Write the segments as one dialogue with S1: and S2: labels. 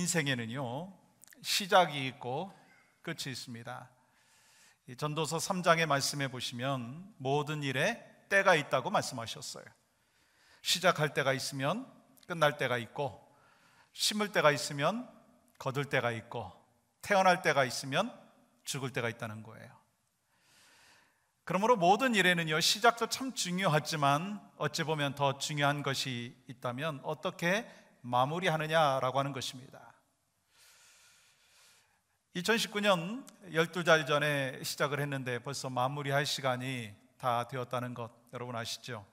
S1: 인생에는요, 시작이 있고 끝이 있습니다. 이 전도서 3장의 말씀에 보시면 모든 일에 때가 있다고 말씀하셨어요. 시작할 때가 있으면 끝날 때가 있고, 심을 때가 있으면 거둘 때가 있고, 태어날 때가 있으면 죽을 때가 있다는 거예요. 그러므로 모든 일에는요, 시작도 참 중요하지만 어찌 보면 더 중요한 것이 있다면 어떻게 마무리하느냐라고 하는 것입니다. 2019년 12달 전에 시작을 했는데 벌써 마무리할 시간이 다 되었다는 것 여러분 아시죠?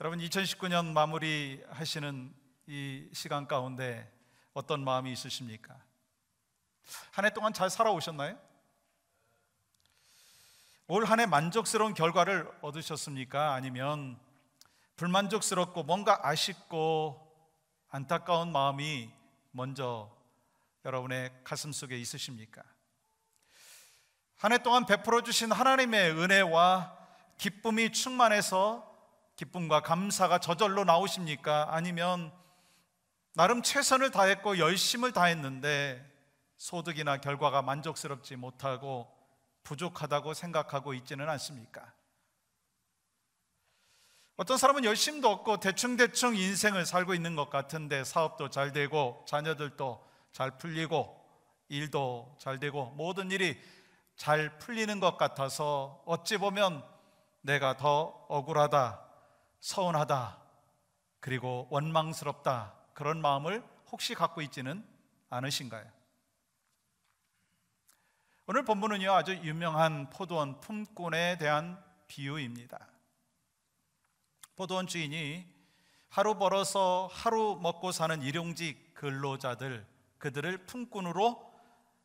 S1: 여러분 2019년 마무리하시는 이 시간 가운데 어떤 마음이 있으십니까? 한 해 동안 잘 살아오셨나요? 올 한 해 만족스러운 결과를 얻으셨습니까? 아니면 불만족스럽고 뭔가 아쉽고 안타까운 마음이 먼저 여러분의 가슴 속에 있으십니까? 한 해 동안 베풀어 주신 하나님의 은혜와 기쁨이 충만해서 기쁨과 감사가 저절로 나오십니까? 아니면 나름 최선을 다했고 열심을 다했는데 소득이나 결과가 만족스럽지 못하고 부족하다고 생각하고 있지는 않습니까? 어떤 사람은 열심도 없고 대충대충 인생을 살고 있는 것 같은데 사업도 잘 되고 자녀들도 잘 풀리고 일도 잘 되고 모든 일이 잘 풀리는 것 같아서 어찌 보면 내가 더 억울하다, 서운하다, 그리고 원망스럽다, 그런 마음을 혹시 갖고 있지는 않으신가요? 오늘 본문은요, 아주 유명한 포도원 품꾼에 대한 비유입니다. 포도원 주인이 하루 벌어서 하루 먹고 사는 일용직 근로자들, 그들을 품꾼으로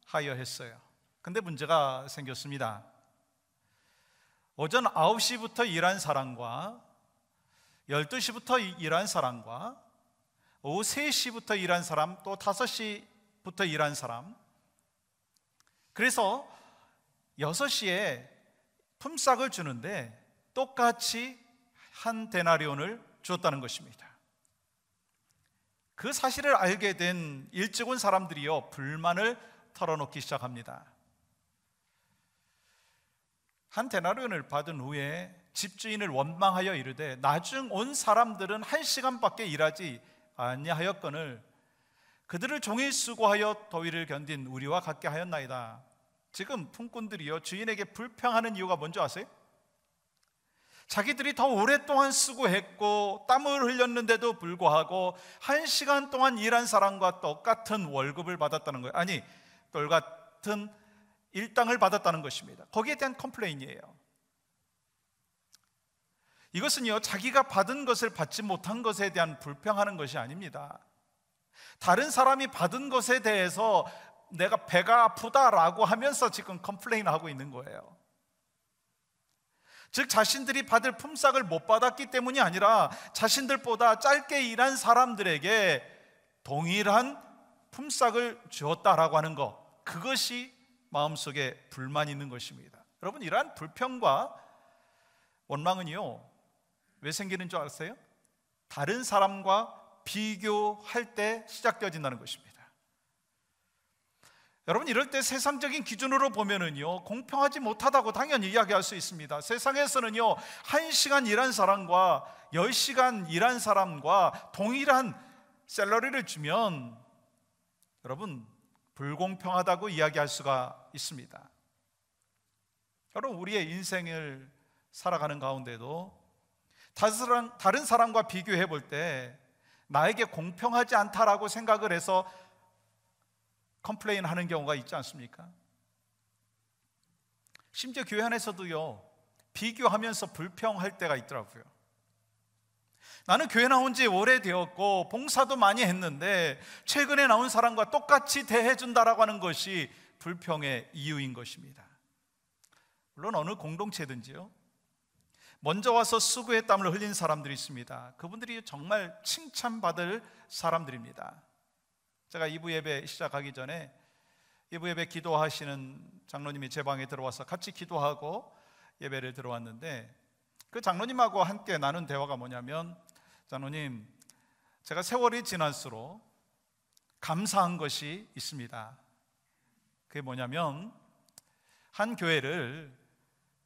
S1: 하여했어요. 근데 문제가 생겼습니다. 오전 9시부터 일한 사람과 12시부터 일한 사람과 오후 3시부터 일한 사람, 또 5시부터 일한 사람, 그래서 6시에 품삯을 주는데 똑같이 한 데나리온을 주었다는 것입니다. 그 사실을 알게 된 일찍 온 사람들이요, 불만을 털어놓기 시작합니다. 한 데나리온을 받은 후에 집주인을 원망하여 이르되 나중 온 사람들은 1시간밖에 일하지 아니하였거늘 그들을 종일 수고하여 더위를 견딘 우리와 같게 하였나이다. 지금 품꾼들이요, 주인에게 불평하는 이유가 뭔지 아세요? 자기들이 더 오랫동안 수고했고 땀을 흘렸는데도 불구하고 1시간 동안 일한 사람과 똑같은 월급을 받았다는 거예요. 아니, 똑같은 일당을 받았다는 것입니다. 거기에 대한 컴플레인이에요. 이것은요, 자기가 받은 것을 받지 못한 것에 대한 불평하는 것이 아닙니다. 다른 사람이 받은 것에 대해서 내가 배가 아프다라고 하면서 지금 컴플레인하고 있는 거예요. 즉 자신들이 받을 품삯을 못 받았기 때문이 아니라 자신들보다 짧게 일한 사람들에게 동일한 품삯을 주었다라고 하는 것, 그것이 마음속에 불만이 있는 것입니다. 여러분, 이러한 불평과 원망은요, 왜 생기는 줄 아세요? 다른 사람과 비교할 때 시작되어진다는 것입니다. 여러분, 이럴 때 세상적인 기준으로 보면은요, 공평하지 못하다고 당연히 이야기할 수 있습니다. 세상에서는요, 1시간 일한 사람과 10시간 일한 사람과 동일한 샐러리를 주면 여러분, 불공평하다고 이야기할 수가 있습니다. 여러분, 우리의 인생을 살아가는 가운데도 다른 사람과 비교해 볼 때 나에게 공평하지 않다라고 생각을 해서 컴플레인 하는 경우가 있지 않습니까? 심지어 교회 안에서도요, 비교하면서 불평할 때가 있더라고요. 나는 교회 나온 지 오래되었고 봉사도 많이 했는데 최근에 나온 사람과 똑같이 대해준다라고 하는 것이 불평의 이유인 것입니다. 물론 어느 공동체든지요, 먼저 와서 수고의 땀을 흘린 사람들이 있습니다. 그분들이 정말 칭찬받을 사람들입니다. 제가 2부 예배 시작하기 전에 2부 예배 기도하시는 장로님이 제 방에 들어와서 같이 기도하고 예배를 들어왔는데, 그 장로님하고 함께 나눈 대화가 뭐냐면, 장로님, 제가 세월이 지날수록 감사한 것이 있습니다. 그게 뭐냐면 한 교회를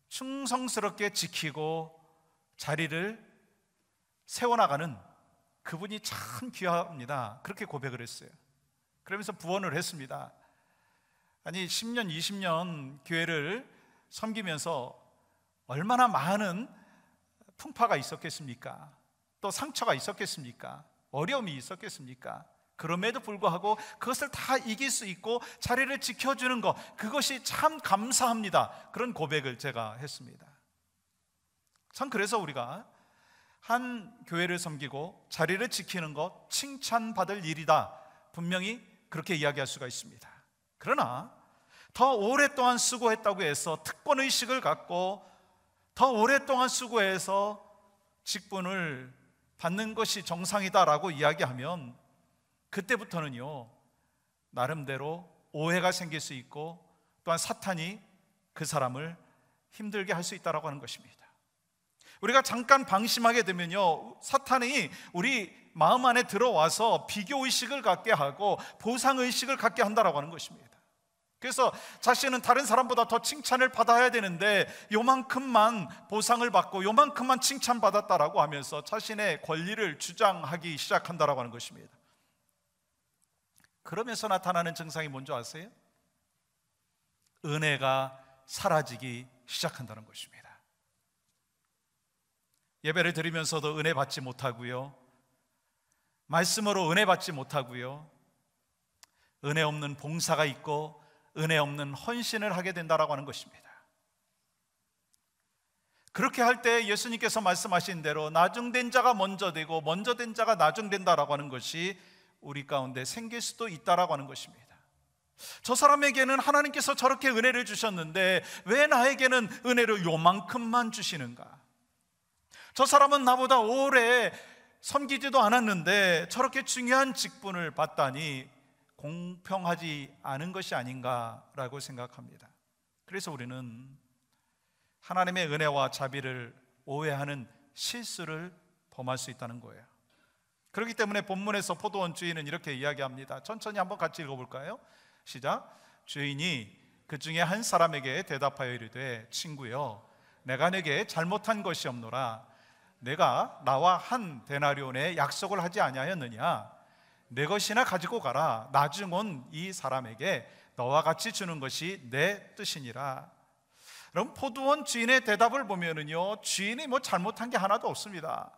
S1: 충성스럽게 지키고 자리를 세워나가는 그분이 참 귀합니다. 그렇게 고백을 했어요. 그러면서 부언을 했습니다. 아니 10년, 20년 교회를 섬기면서 얼마나 많은 풍파가 있었겠습니까? 또 상처가 있었겠습니까? 어려움이 있었겠습니까? 그럼에도 불구하고 그것을 다 이길 수 있고 자리를 지켜주는 것, 그것이 참 감사합니다. 그런 고백을 제가 했습니다. 참 그래서 우리가 한 교회를 섬기고 자리를 지키는 것 칭찬받을 일이다, 분명히 그렇게 이야기할 수가 있습니다. 그러나 더 오랫동안 수고했다고 해서 특권의식을 갖고 더 오랫동안 수고해서 직분을 받는 것이 정상이다라고 이야기하면 그때부터는요, 나름대로 오해가 생길 수 있고 또한 사탄이 그 사람을 힘들게 할 수 있다라고 하는 것입니다. 우리가 잠깐 방심하게 되면요, 사탄이 우리 마음 안에 들어와서 비교의식을 갖게 하고 보상의식을 갖게 한다라고 하는 것입니다. 그래서 자신은 다른 사람보다 더 칭찬을 받아야 되는데 요만큼만 보상을 받고 요만큼만 칭찬받았다라고 하면서 자신의 권리를 주장하기 시작한다라고 하는 것입니다. 그러면서 나타나는 증상이 뭔지 아세요? 은혜가 사라지기 시작한다는 것입니다. 예배를 드리면서도 은혜 받지 못하고요, 말씀으로 은혜 받지 못하고요, 은혜 없는 봉사가 있고 은혜 없는 헌신을 하게 된다라고 하는 것입니다. 그렇게 할 때 예수님께서 말씀하신 대로 나중된 자가 먼저 되고 먼저 된 자가 나중된다라고 하는 것이 우리 가운데 생길 수도 있다라고 하는 것입니다. 저 사람에게는 하나님께서 저렇게 은혜를 주셨는데 왜 나에게는 은혜를 요만큼만 주시는가? 저 사람은 나보다 오래 섬기지도 않았는데 저렇게 중요한 직분을 받다니 공평하지 않은 것이 아닌가라고 생각합니다. 그래서 우리는 하나님의 은혜와 자비를 오해하는 실수를 범할 수 있다는 거예요. 그렇기 때문에 본문에서 포도원 주인은 이렇게 이야기합니다. 천천히 한번 같이 읽어볼까요? 시작. 주인이 그 중에 한 사람에게 대답하여 이르되, 친구여, 내가 내게 잘못한 것이 없노라. 내가 나와 한 데나리온의 약속을 하지 아니하였느냐? 내 것이나 가지고 가라. 나중 온 이 사람에게 너와 같이 주는 것이 내 뜻이니라. 그럼 포도원 주인의 대답을 보면은요, 주인이 뭐 잘못한 게 하나도 없습니다.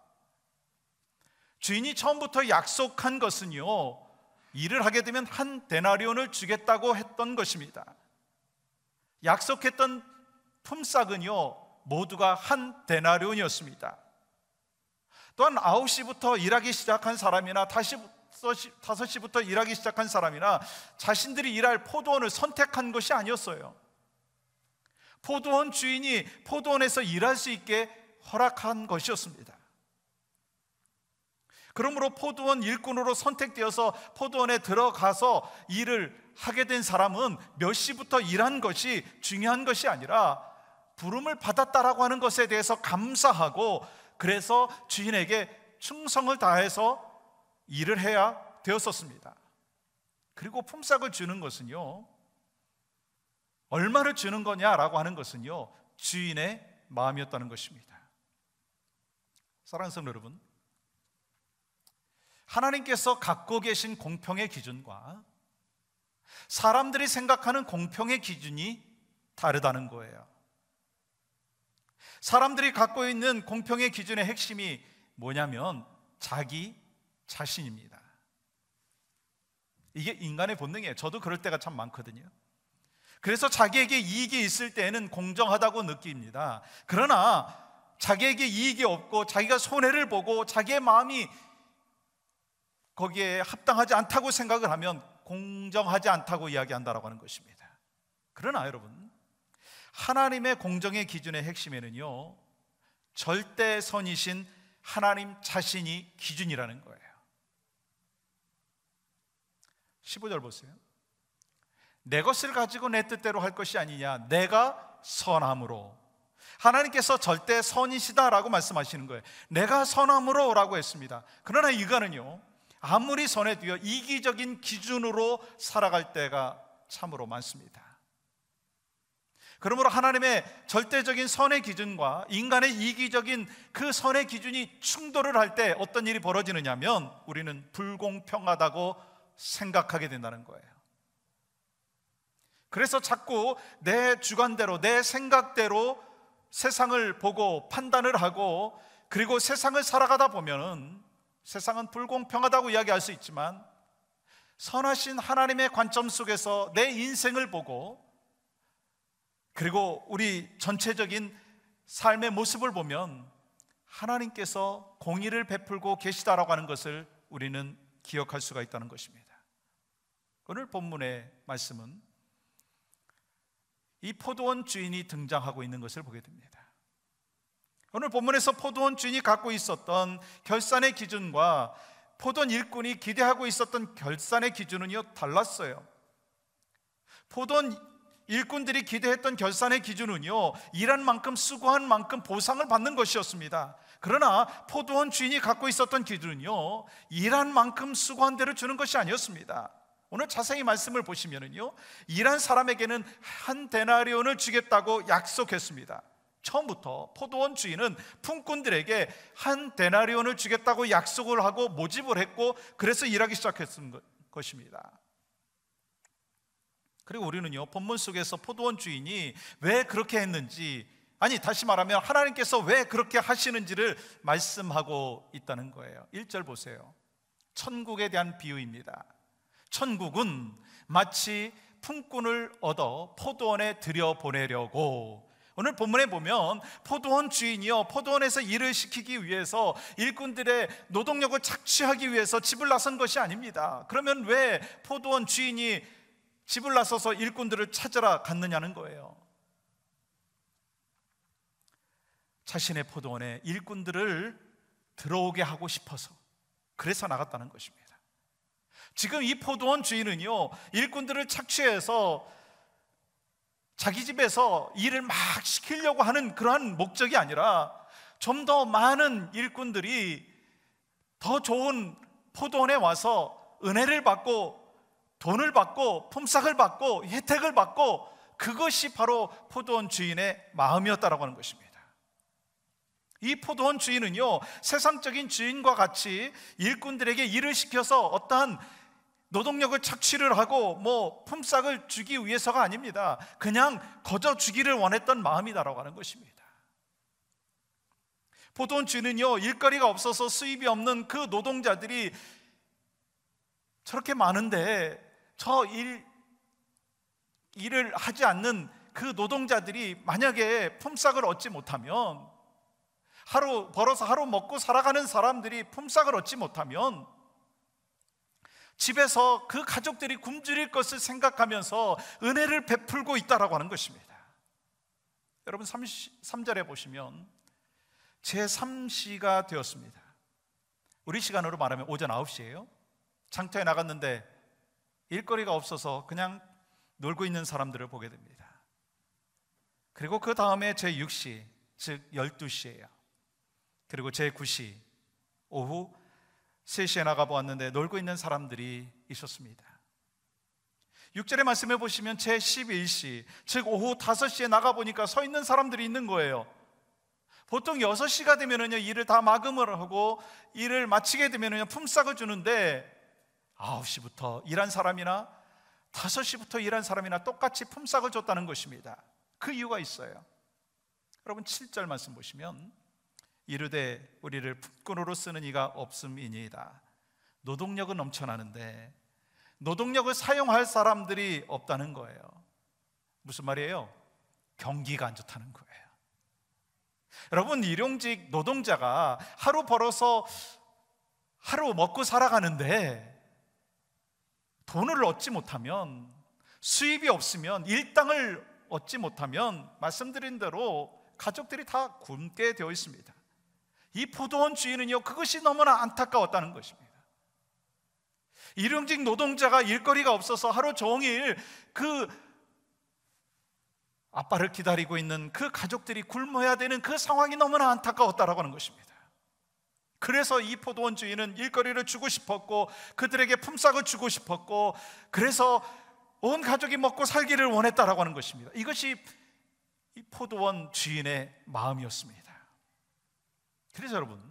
S1: 주인이 처음부터 약속한 것은요, 일을 하게 되면 한 데나리온을 주겠다고 했던 것입니다. 약속했던 품삯은요, 모두가 한 데나리온이었습니다. 또한 9시부터 일하기 시작한 사람이나 5시부터 일하기 시작한 사람이나 자신들이 일할 포도원을 선택한 것이 아니었어요. 포도원 주인이 포도원에서 일할 수 있게 허락한 것이었습니다. 그러므로 포도원 일꾼으로 선택되어서 포도원에 들어가서 일을 하게 된 사람은 몇 시부터 일한 것이 중요한 것이 아니라 부름을 받았다라고 하는 것에 대해서 감사하고, 그래서 주인에게 충성을 다해서 일을 해야 되었었습니다. 그리고 품삯을 주는 것은요, 얼마를 주는 거냐라고 하는 것은요, 주인의 마음이었다는 것입니다. 사랑하는 성도 여러분, 하나님께서 갖고 계신 공평의 기준과 사람들이 생각하는 공평의 기준이 다르다는 거예요. 사람들이 갖고 있는 공평의 기준의 핵심이 뭐냐면 자기 자신입니다. 이게 인간의 본능이에요. 저도 그럴 때가 참 많거든요. 그래서 자기에게 이익이 있을 때에는 공정하다고 느낍니다. 그러나 자기에게 이익이 없고 자기가 손해를 보고 자기의 마음이 거기에 합당하지 않다고 생각을 하면 공정하지 않다고 이야기한다라고 하는 것입니다. 그러나 여러분, 하나님의 공정의 기준의 핵심에는요, 절대선이신 하나님 자신이 기준이라는 거예요. 15절 보세요. 내 것을 가지고 내 뜻대로 할 것이 아니냐, 내가 선함으로. 하나님께서 절대 선이시다라고 말씀하시는 거예요. 내가 선함으로 라고 했습니다. 그러나 이거는요, 아무리 손에 쥐어 이기적인 기준으로 살아갈 때가 참으로 많습니다. 그러므로 하나님의 절대적인 선의 기준과 인간의 이기적인 그 선의 기준이 충돌을 할 때 어떤 일이 벌어지느냐면 우리는 불공평하다고 생각하게 된다는 거예요. 그래서 자꾸 내 주관대로, 내 생각대로 세상을 보고 판단을 하고, 그리고 세상을 살아가다 보면은 세상은 불공평하다고 이야기할 수 있지만 선하신 하나님의 관점 속에서 내 인생을 보고, 그리고 우리 전체적인 삶의 모습을 보면 하나님께서 공의를 베풀고 계시다라고 하는 것을 우리는 기억할 수가 있다는 것입니다. 오늘 본문의 말씀은 이 포도원 주인이 등장하고 있는 것을 보게 됩니다. 오늘 본문에서 포도원 주인이 갖고 있었던 결산의 기준과 포도원 일꾼이 기대하고 있었던 결산의 기준은요, 달랐어요. 포도원 일꾼들이 기대했던 결산의 기준은요, 일한 만큼 수고한 만큼 보상을 받는 것이었습니다. 그러나 포도원 주인이 갖고 있었던 기준은요, 일한 만큼 수고한 대로 주는 것이 아니었습니다. 오늘 자세히 말씀을 보시면은요, 일한 사람에게는 한 데나리온을 주겠다고 약속했습니다. 처음부터 포도원 주인은 품꾼들에게 한 데나리온을 주겠다고 약속을 하고 모집을 했고, 그래서 일하기 시작했던 것입니다. 그리고 우리는요, 본문 속에서 포도원 주인이 왜 그렇게 했는지, 아니 다시 말하면 하나님께서 왜 그렇게 하시는지를 말씀하고 있다는 거예요. 1절 보세요. 천국에 대한 비유입니다. 천국은 마치 품꾼을 얻어 포도원에 들여보내려고, 오늘 본문에 보면 포도원 주인이요, 포도원에서 일을 시키기 위해서 일꾼들의 노동력을 착취하기 위해서 집을 나선 것이 아닙니다. 그러면 왜 포도원 주인이 집을 나서서 일꾼들을 찾으러 갔느냐는 거예요. 자신의 포도원에 일꾼들을 들어오게 하고 싶어서, 그래서 나갔다는 것입니다. 지금 이 포도원 주인은요, 일꾼들을 착취해서 자기 집에서 일을 막 시키려고 하는 그러한 목적이 아니라 좀 더 많은 일꾼들이 더 좋은 포도원에 와서 은혜를 받고 돈을 받고 품삯을 받고 혜택을 받고, 그것이 바로 포도원 주인의 마음이었다라고 하는 것입니다. 이 포도원 주인은요, 세상적인 주인과 같이 일꾼들에게 일을 시켜서 어떠한 노동력을 착취를 하고 품삯을 주기 위해서가 아닙니다. 그냥 거저 주기를 원했던 마음이다라고 하는 것입니다. 포도원 주인은요, 일거리가 없어서 수입이 없는 그 노동자들이 저렇게 많은데 저 일을 하지 않는 그 노동자들이 만약에 품삯을 얻지 못하면, 하루 벌어서 하루 먹고 살아가는 사람들이 품삯을 얻지 못하면 집에서 그 가족들이 굶주릴 것을 생각하면서 은혜를 베풀고 있다라고 하는 것입니다. 여러분 3절에 보시면 제3시가 되었습니다. 우리 시간으로 말하면 오전 9시예요. 장터에 나갔는데 일거리가 없어서 그냥 놀고 있는 사람들을 보게 됩니다. 그리고 그 다음에 제6시, 즉 12시예요. 그리고 제9시, 오후 3시에 나가보았는데 놀고 있는 사람들이 있었습니다. 6절의 말씀에 보시면 제11시, 즉 오후 5시에 나가보니까 서 있는 사람들이 있는 거예요. 보통 6시가 되면은요, 일을 다 마감을 하고 일을 마치게 되면은요, 품삯을 주는데 9시부터 일한 사람이나 5시부터 일한 사람이나 똑같이 품삯을 줬다는 것입니다. 그 이유가 있어요. 여러분 7절 말씀 보시면 이르되 우리를 품꾼으로 쓰는 이가 없음이니이다. 노동력은 넘쳐나는데 노동력을 사용할 사람들이 없다는 거예요. 무슨 말이에요? 경기가 안 좋다는 거예요. 여러분, 일용직 노동자가 하루 벌어서 하루 먹고 살아가는데 돈을 얻지 못하면, 수입이 없으면, 일당을 얻지 못하면 말씀드린 대로 가족들이 다 굶게 되어 있습니다. 이 포도원 주인은요, 그것이 너무나 안타까웠다는 것입니다. 일용직 노동자가 일거리가 없어서 하루 종일 그 아빠를 기다리고 있는 그 가족들이 굶어야 되는 그 상황이 너무나 안타까웠다라고 하는 것입니다. 그래서 이 포도원 주인은 일거리를 주고 싶었고 그들에게 품삯을 주고 싶었고 그래서 온 가족이 먹고 살기를 원했다라고 하는 것입니다. 이것이 이 포도원 주인의 마음이었습니다. 그래서 여러분,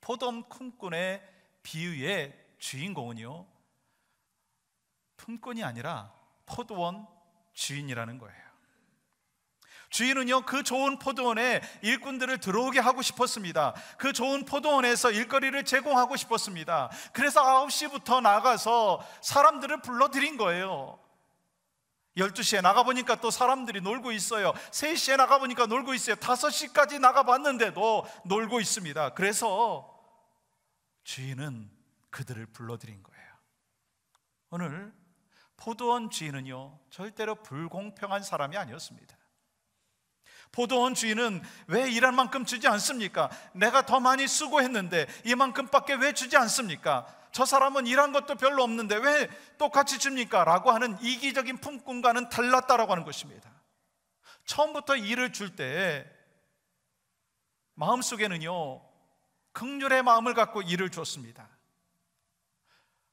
S1: 포도원 품꾼의 비유의 주인공은요, 품꾼이 아니라 포도원 주인이라는 거예요. 주인은요, 그 좋은 포도원에 일꾼들을 들어오게 하고 싶었습니다. 그 좋은 포도원에서 일거리를 제공하고 싶었습니다. 그래서 9시부터 나가서 사람들을 불러들인 거예요. 12시에 나가보니까 또 사람들이 놀고 있어요. 3시에 나가보니까 놀고 있어요. 5시까지 나가봤는데도 놀고 있습니다. 그래서 주인은 그들을 불러들인 거예요. 오늘 포도원 주인은요, 절대로 불공평한 사람이 아니었습니다. 포도원 주인은 왜 일할 만큼 주지 않습니까? 내가 더 많이 수고했는데 이만큼밖에 왜 주지 않습니까? 저 사람은 일한 것도 별로 없는데 왜 똑같이 줍니까? 라고 하는 이기적인 품꾼과는 달랐다라고 하는 것입니다. 처음부터 일을 줄 때 마음속에는요, 긍휼의 마음을 갖고 일을 줬습니다.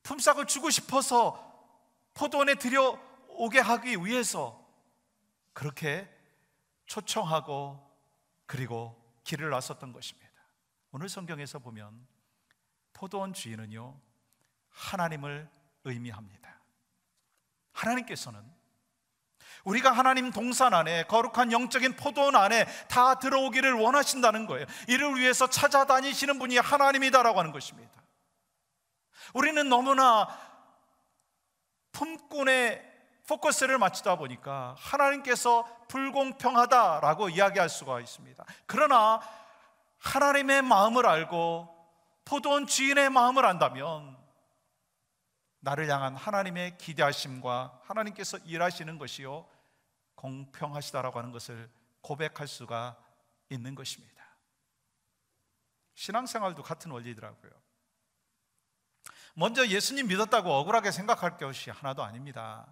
S1: 품삯을 주고 싶어서 포도원에 들여오게 하기 위해서 그렇게 초청하고 그리고 길을 나섰던 것입니다. 오늘 성경에서 보면 포도원 주인은요, 하나님을 의미합니다. 하나님께서는 우리가 하나님 동산 안에, 거룩한 영적인 포도원 안에 다 들어오기를 원하신다는 거예요. 이를 위해서 찾아다니시는 분이 하나님이다라고 하는 것입니다. 우리는 너무나 품꾼의 포커스를 맞추다 보니까 하나님께서 불공평하다라고 이야기할 수가 있습니다. 그러나 하나님의 마음을 알고 포도원 주인의 마음을 안다면 나를 향한 하나님의 기대하심과 하나님께서 일하시는 것이요, 공평하시다라고 하는 것을 고백할 수가 있는 것입니다. 신앙생활도 같은 원리더라고요. 먼저 예수님 믿었다고 억울하게 생각할 것이 하나도 아닙니다.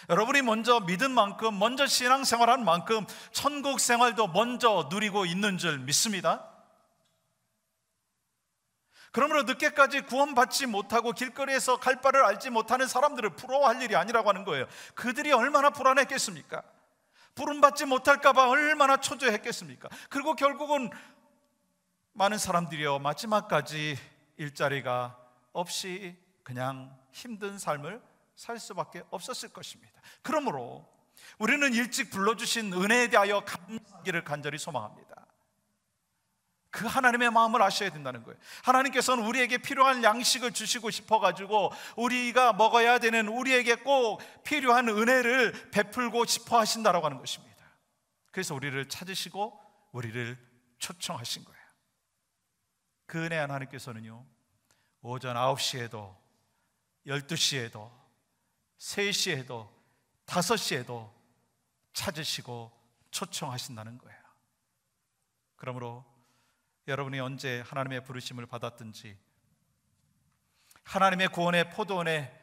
S1: 여러분이 먼저 믿은 만큼, 먼저 신앙생활한 만큼 천국 생활도 먼저 누리고 있는 줄 믿습니다. 그러므로 늦게까지 구원받지 못하고 길거리에서 갈 바를 알지 못하는 사람들을 부러워할 일이 아니라고 하는 거예요. 그들이 얼마나 불안했겠습니까? 부름받지 못할까 봐 얼마나 초조했겠습니까? 그리고 결국은 많은 사람들이요, 마지막까지 일자리가 없이 그냥 힘든 삶을 살 수밖에 없었을 것입니다. 그러므로 우리는 일찍 불러주신 은혜에 대하여 감사하기를 간절히 소망합니다. 그 하나님의 마음을 아셔야 된다는 거예요. 하나님께서는 우리에게 필요한 양식을 주시고 싶어가지고 우리가 먹어야 되는, 우리에게 꼭 필요한 은혜를 베풀고 싶어 하신다라고 하는 것입니다. 그래서 우리를 찾으시고 우리를 초청하신 거예요. 그 은혜 하나님께서는요, 오전 9시에도 12시에도 3시에도 5시에도 찾으시고 초청하신다는 거예요. 그러므로 여러분이 언제 하나님의 부르심을 받았든지 하나님의 구원의 포도원에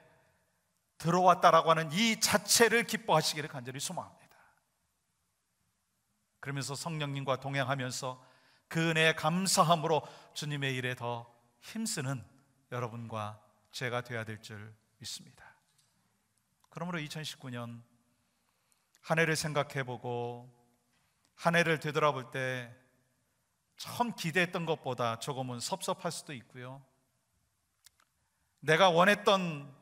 S1: 들어왔다라고 하는 이 자체를 기뻐하시기를 간절히 소망합니다. 그러면서 성령님과 동행하면서 그 은혜에 감사함으로 주님의 일에 더 힘쓰는 여러분과 제가 되어야 될 줄 믿습니다. 그러므로 2019년 한 해를 생각해보고 한 해를 되돌아볼 때 처음 기대했던 것보다 조금은 섭섭할 수도 있고요, 내가 원했던,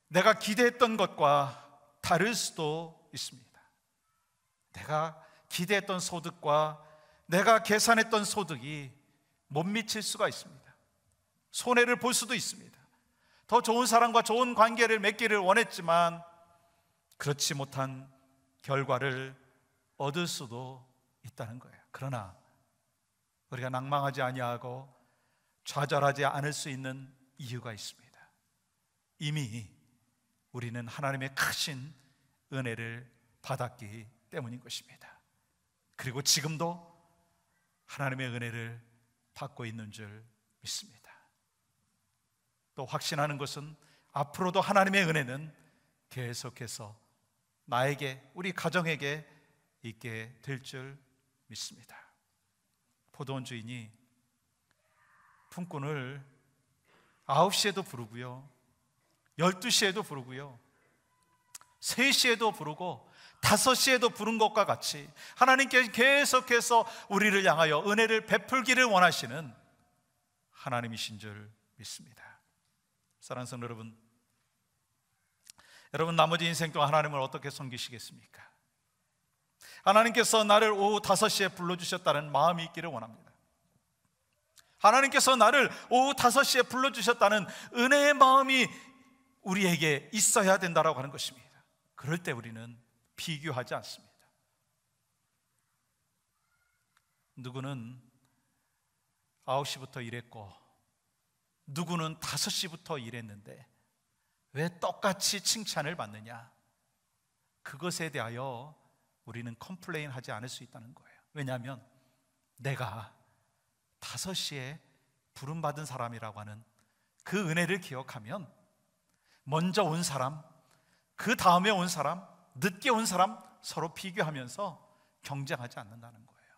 S1: 내가 기대했던 것과 다를 수도 있습니다. 내가 기대했던 소득과 내가 계산했던 소득이 못 미칠 수가 있습니다. 손해를 볼 수도 있습니다. 더 좋은 사람과 좋은 관계를 맺기를 원했지만 그렇지 못한 결과를 얻을 수도 있다는 거예요. 그러나 우리가 낭망하지 아니하고 좌절하지 않을 수 있는 이유가 있습니다. 이미 우리는 하나님의 크신 은혜를 받았기 때문인 것입니다. 그리고 지금도 하나님의 은혜를 받고 있는 줄 믿습니다. 또 확신하는 것은 앞으로도 하나님의 은혜는 계속해서 나에게, 우리 가정에게 있게 될 줄 믿습니다. 포도원 주인이 품꾼을 9시에도 부르고요, 12시에도 부르고요, 3시에도 부르고 5시에도 부른 것과 같이 하나님께서 계속해서 우리를 향하여 은혜를 베풀기를 원하시는 하나님이신 줄 믿습니다. 사랑하는 성도 여러분 나머지 인생 동안 하나님을 어떻게 섬기시겠습니까? 하나님께서 나를 오후 5시에 불러주셨다는 마음이 있기를 원합니다. 하나님께서 나를 오후 5시에 불러주셨다는 은혜의 마음이 우리에게 있어야 된다고 하는 것입니다. 그럴 때 우리는 비교하지 않습니다. 누구는 9시부터 일했고 누구는 5시부터 일했는데 왜 똑같이 칭찬을 받느냐? 그것에 대하여 우리는 컴플레인 하지 않을 수 있다는 거예요. 왜냐하면 내가 5시에 부름받은 사람이라고 하는 그 은혜를 기억하면 먼저 온 사람, 그 다음에 온 사람, 늦게 온 사람 서로 비교하면서 경쟁하지 않는다는 거예요.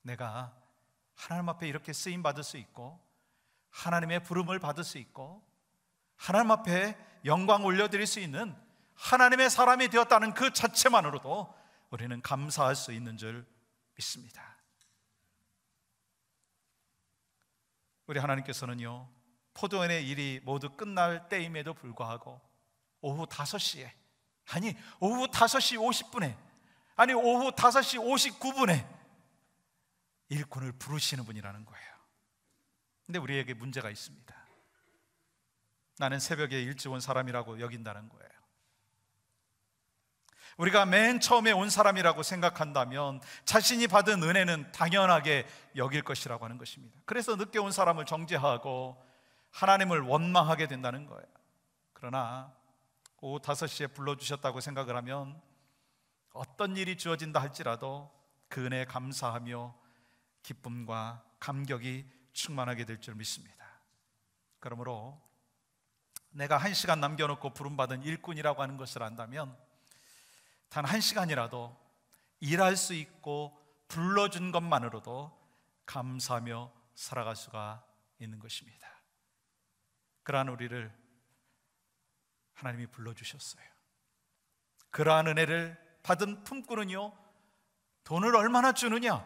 S1: 내가 하나님 앞에 이렇게 쓰임받을 수 있고 하나님의 부름을 받을 수 있고 하나님 앞에 영광 올려드릴 수 있는 하나님의 사람이 되었다는 그 자체만으로도 우리는 감사할 수 있는 줄 믿습니다. 우리 하나님께서는요, 포도원의 일이 모두 끝날 때임에도 불구하고 오후 5시에, 아니 오후 5시 50분에, 아니 오후 5시 59분에 일꾼을 부르시는 분이라는 거예요. 근데 우리에게 문제가 있습니다. 나는 새벽에 일찍 온 사람이라고 여긴다는 거예요. 우리가 맨 처음에 온 사람이라고 생각한다면 자신이 받은 은혜는 당연하게 여길 것이라고 하는 것입니다. 그래서 늦게 온 사람을 정죄하고 하나님을 원망하게 된다는 거예요. 그러나 오후 5시에 불러주셨다고 생각을 하면 어떤 일이 주어진다 할지라도 그 은혜에 감사하며 기쁨과 감격이 충만하게 될 줄 믿습니다. 그러므로 내가 1시간 남겨놓고 부름받은 일꾼이라고 하는 것을 안다면 단 1시간이라도 일할 수 있고 불러준 것만으로도 감사하며 살아갈 수가 있는 것입니다. 그러한 우리를 하나님이 불러주셨어요. 그러한 은혜를 받은 품꾼은요, 돈을 얼마나 주느냐,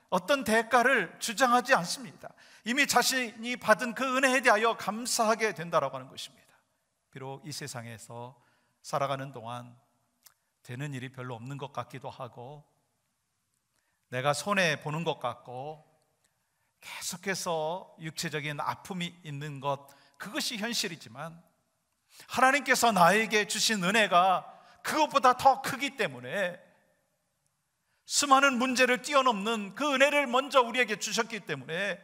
S1: 어떤 대가를 주장하지 않습니다. 이미 자신이 받은 그 은혜에 대하여 감사하게 된다라고 하는 것입니다. 비록 이 세상에서 살아가는 동안 되는 일이 별로 없는 것 같기도 하고 내가 손해보는 것 같고 계속해서 육체적인 아픔이 있는 것, 그것이 현실이지만 하나님께서 나에게 주신 은혜가 그것보다 더 크기 때문에 수많은 문제를 뛰어넘는 그 은혜를 먼저 우리에게 주셨기 때문에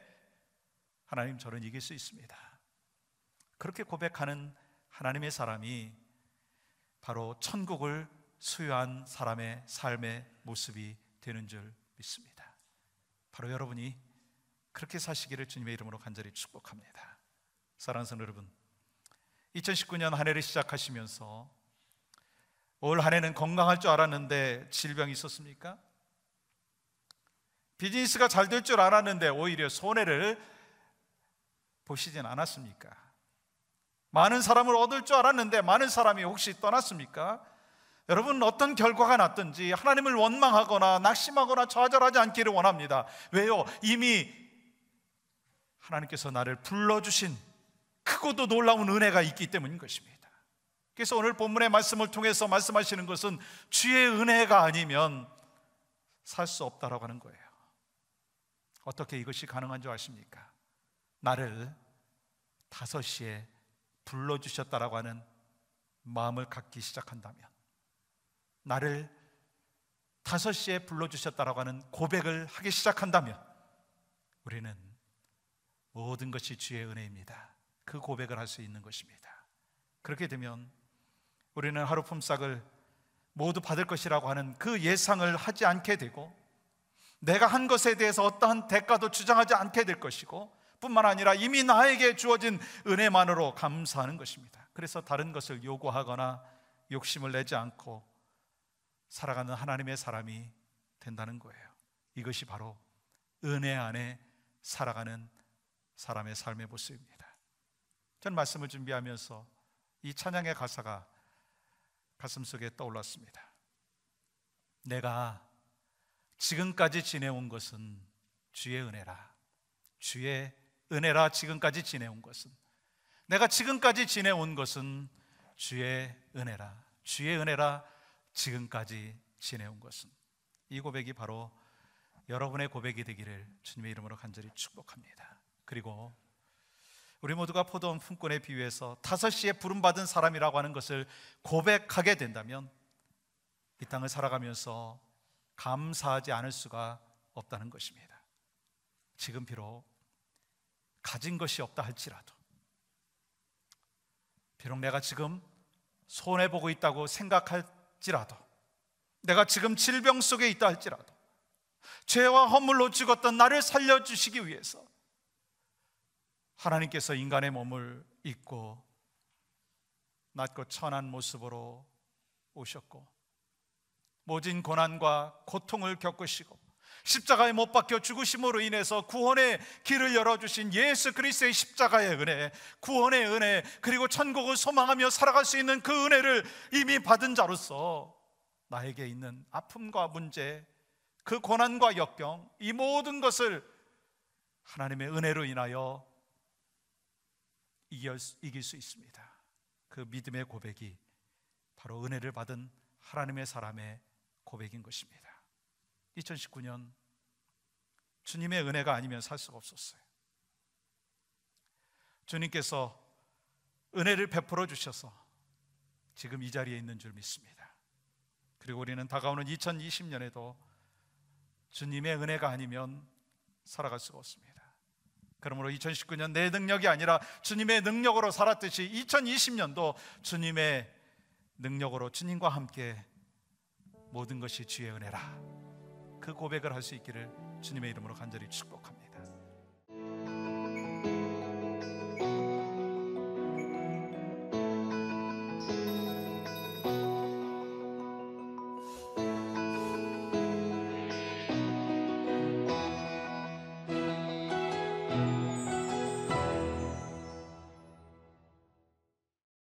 S1: 하나님, 저는 이길 수 있습니다. 그렇게 고백하는 하나님의 사람이 바로 천국을 수여한 사람의 삶의 모습이 되는 줄 믿습니다. 바로 여러분이 그렇게 사시기를 주님의 이름으로 간절히 축복합니다. 사랑하는 성도 여러분, 2019년 한 해를 시작하시면서 올 한 해는 건강할 줄 알았는데 질병이 있었습니까? 비즈니스가 잘 될 줄 알았는데 오히려 손해를 보시진 않았습니까? 많은 사람을 얻을 줄 알았는데 많은 사람이 혹시 떠났습니까? 여러분, 어떤 결과가 났든지 하나님을 원망하거나 낙심하거나 좌절하지 않기를 원합니다. 왜요? 이미 하나님께서 나를 불러주신 크고도 놀라운 은혜가 있기 때문인 것입니다. 그래서 오늘 본문의 말씀을 통해서 말씀하시는 것은 주의 은혜가 아니면 살 수 없다라고 하는 거예요. 어떻게 이것이 가능한 줄 아십니까? 나를 5시에 불러주셨다라고 하는 마음을 갖기 시작한다면, 나를 5시에 불러주셨다라고 하는 고백을 하기 시작한다면 우리는 모든 것이 주의 은혜입니다. 그 고백을 할 수 있는 것입니다. 그렇게 되면 우리는 하루 품삯을 모두 받을 것이라고 하는 그 예상을 하지 않게 되고, 내가 한 것에 대해서 어떠한 대가도 주장하지 않게 될 것이고, 뿐만 아니라 이미 나에게 주어진 은혜만으로 감사하는 것입니다. 그래서 다른 것을 요구하거나 욕심을 내지 않고 살아가는 하나님의 사람이 된다는 거예요. 이것이 바로 은혜 안에 살아가는 사람의 삶의 모습입니다. 저는 말씀을 준비하면서 이 찬양의 가사가 가슴속에 떠올랐습니다. 내가 지금까지 지내온 것은 주의 은혜라. 주의 은혜라. 지금까지 지내온 것은, 내가 지금까지 지내온 것은 주의 은혜라. 주의 은혜라. 지금까지 지내온 것은. 이 고백이 바로 여러분의 고백이 되기를 주님의 이름으로 간절히 축복합니다. 그리고 우리 모두가 포도원 품꾼에 비유해서 5시에 부름받은 사람이라고 하는 것을 고백하게 된다면 이 땅을 살아가면서 감사하지 않을 수가 없다는 것입니다. 지금 비록 가진 것이 없다 할지라도, 비록 내가 지금 손해보고 있다고 생각할지라도, 내가 지금 질병 속에 있다 할지라도, 죄와 허물로 죽었던 나를 살려주시기 위해서 하나님께서 인간의 몸을 입고 낮고 천한 모습으로 오셨고 모진 고난과 고통을 겪으시고 십자가에 못 박혀 죽으심으로 인해서 구원의 길을 열어주신 예수 그리스도의 십자가의 은혜, 구원의 은혜, 그리고 천국을 소망하며 살아갈 수 있는 그 은혜를 이미 받은 자로서 나에게 있는 아픔과 문제, 그 고난과 역경, 이 모든 것을 하나님의 은혜로 인하여 이길 수 있습니다. 그 믿음의 고백이 바로 은혜를 받은 하나님의 사람의 고백인 것입니다. 2019년 주님의 은혜가 아니면 살 수가 없었어요. 주님께서 은혜를 베풀어 주셔서 지금 이 자리에 있는 줄 믿습니다. 그리고 우리는 다가오는 2020년에도 주님의 은혜가 아니면 살아갈 수가 없습니다. 그러므로 2019년 내 능력이 아니라 주님의 능력으로 살았듯이 2020년도 주님의 능력으로 주님과 함께 모든 것이 주의 은혜라, 그 고백을 할 수 있기를 주님의 이름으로 간절히 축복합니다.